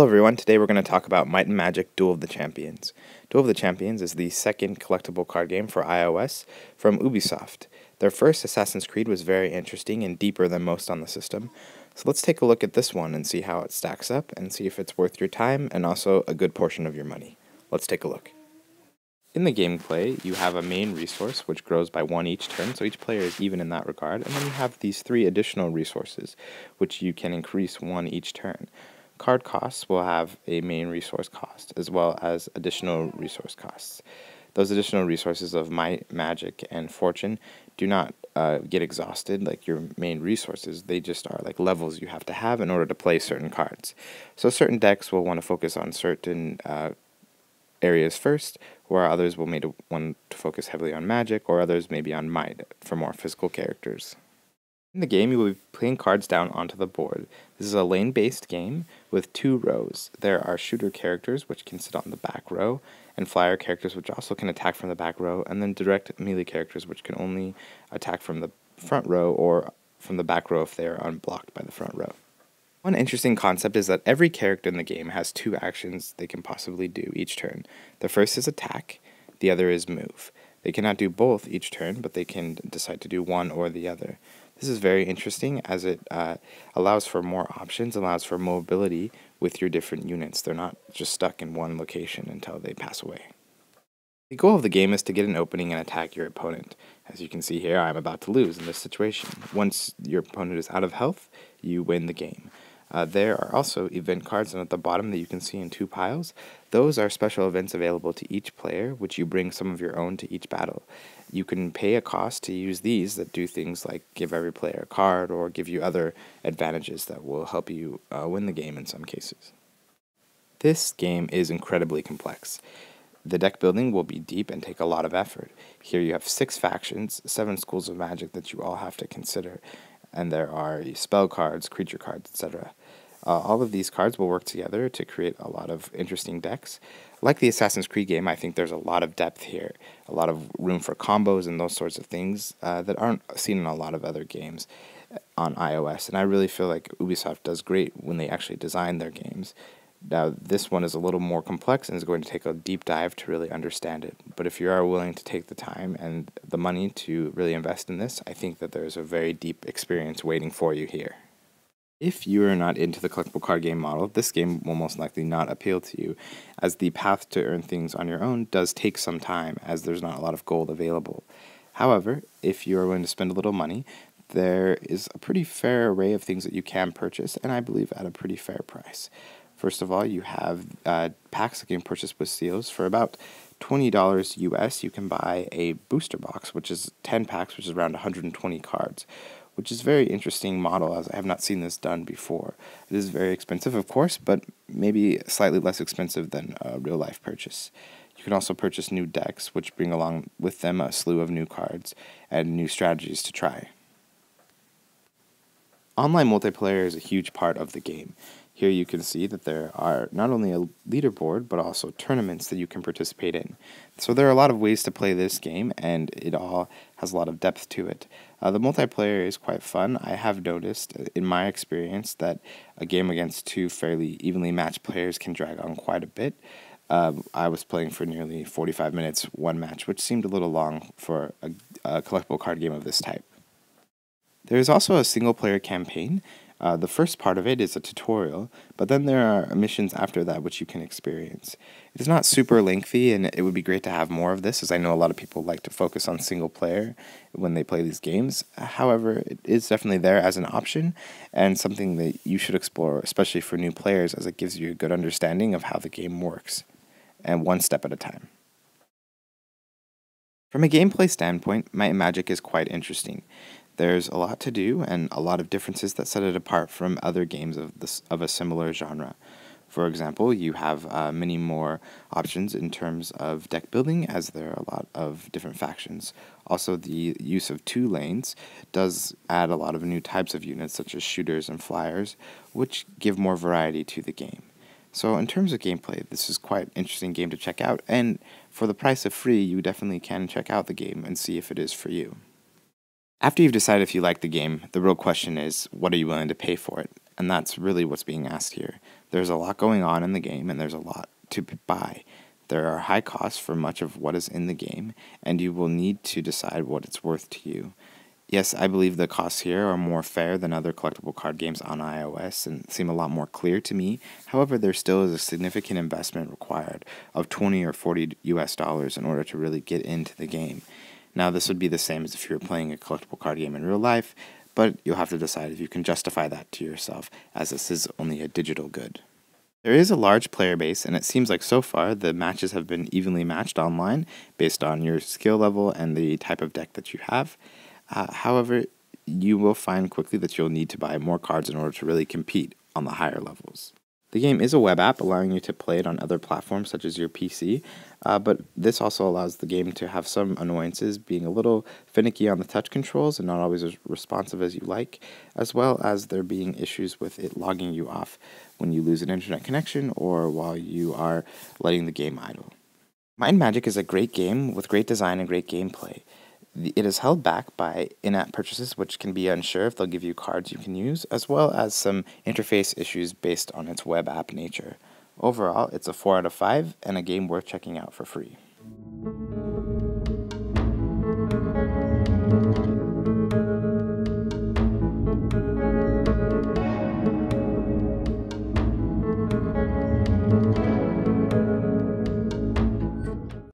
Hello everyone, today we're going to talk about Might and Magic Duel of the Champions. Duel of the Champions is the second collectible card game for iOS from Ubisoft. Their first, Assassin's Creed, was very interesting and deeper than most on the system. So let's take a look at this one and see how it stacks up and see if it's worth your time and also a good portion of your money. Let's take a look. In the gameplay, you have a main resource which grows by 1 each turn, so each player is even in that regard, and then you have these 3 additional resources which you can increase 1 each turn. Card costs will have a main resource cost, as well as additional resource costs. Those additional resources of Might, Magic, and Fortune do not get exhausted like your main resources. They just are like levels you have to have in order to play certain cards. So certain decks will want to focus on certain areas first, where others will maybe want to focus heavily on Magic, or others maybe on Might for more physical characters. In the game, you will be playing cards down onto the board. This is a lane-based game with 2 rows. There are shooter characters, which can sit on the back row, and flyer characters, which also can attack from the back row, and then direct melee characters, which can only attack from the front row or from the back row if they are unblocked by the front row. One interesting concept is that every character in the game has 2 actions they can possibly do each turn. The first is attack, the other is move. They cannot do both each turn, but they can decide to do one or the other. This is very interesting as it allows for more options, allows for mobility with your different units. They're not just stuck in one location until they pass away. The goal of the game is to get an opening and attack your opponent. As you can see here, I'm about to lose in this situation. Once your opponent is out of health, you win the game. There are also event cards at the bottom that you can see in 2 piles. Those are special events available to each player, which you bring some of your own to each battle. You can pay a cost to use these that do things like give every player a card or give you other advantages that will help you win the game in some cases. This game is incredibly complex. The deck building will be deep and take a lot of effort. Here you have 6 factions, 7 schools of magic that you all have to consider, and there are spell cards, creature cards, etc. All of these cards will work together to create a lot of interesting decks. Like the Assassin's Creed game, I think there's a lot of depth here, a lot of room for combos and those sorts of things that aren't seen in a lot of other games on iOS, and I really feel like Ubisoft does great when they actually design their games. Now, this one is a little more complex and is going to take a deep dive to really understand it. But if you are willing to take the time and the money to really invest in this, I think that there's a very deep experience waiting for you here. If you are not into the collectible card game model, this game will most likely not appeal to you, as the path to earn things on your own does take some time, as there's not a lot of gold available. However, if you are willing to spend a little money, there is a pretty fair array of things that you can purchase, and I believe at a pretty fair price. First of all, you have packs that can purchase with seals. For about $20 US, you can buy a booster box, which is 10 packs, which is around 120 cards, which is a very interesting model, as I have not seen this done before. It is very expensive, of course, but maybe slightly less expensive than a real-life purchase. You can also purchase new decks, which bring along with them a slew of new cards and new strategies to try. Online multiplayer is a huge part of the game. Here you can see that there are not only a leaderboard, but also tournaments that you can participate in. So there are a lot of ways to play this game, and it all has a lot of depth to it. The multiplayer is quite fun. I have noticed, in my experience, that a game against 2 fairly evenly matched players can drag on quite a bit. I was playing for nearly 45 minutes one match, which seemed a little long for a collectible card game of this type. There is also a single-player campaign. The first part of it is a tutorial, but then there are missions after that which you can experience. It is not super lengthy, and it would be great to have more of this, as I know a lot of people like to focus on single-player when they play these games. However, it is definitely there as an option, and something that you should explore, especially for new players, as it gives you a good understanding of how the game works, and one step at a time. From a gameplay standpoint, Might and Magic is quite interesting. There's a lot to do and a lot of differences that set it apart from other games of a similar genre. For example, you have many more options in terms of deck building, as there are a lot of different factions. Also, the use of 2 lanes does add a lot of new types of units, such as shooters and flyers, which give more variety to the game. So in terms of gameplay, this is quite an interesting game to check out, and for the price of free, you definitely can check out the game and see if it is for you. After you've decided if you like the game, the real question is, what are you willing to pay for it? And that's really what's being asked here. There's a lot going on in the game, and there's a lot to buy. There are high costs for much of what is in the game, and you will need to decide what it's worth to you. Yes, I believe the costs here are more fair than other collectible card games on iOS and seem a lot more clear to me. However, there still is a significant investment required of 20 or 40 US dollars in order to really get into the game. Now, this would be the same as if you were playing a collectible card game in real life, but you'll have to decide if you can justify that to yourself, as this is only a digital good. There is a large player base, and it seems like so far the matches have been evenly matched online based on your skill level and the type of deck that you have. However, you will find quickly that you'll need to buy more cards in order to really compete on the higher levels. The game is a web app, allowing you to play it on other platforms such as your PC, but this also allows the game to have some annoyances, being a little finicky on the touch controls and not always as responsive as you like, as well as there being issues with it logging you off when you lose an internet connection or while you are letting the game idle. Might and Magic is a great game with great design and great gameplay. It is held back by in-app purchases, which can be unsure if they'll give you cards you can use, as well as some interface issues based on its web app nature. Overall, it's a 4 out of 5 and a game worth checking out for free.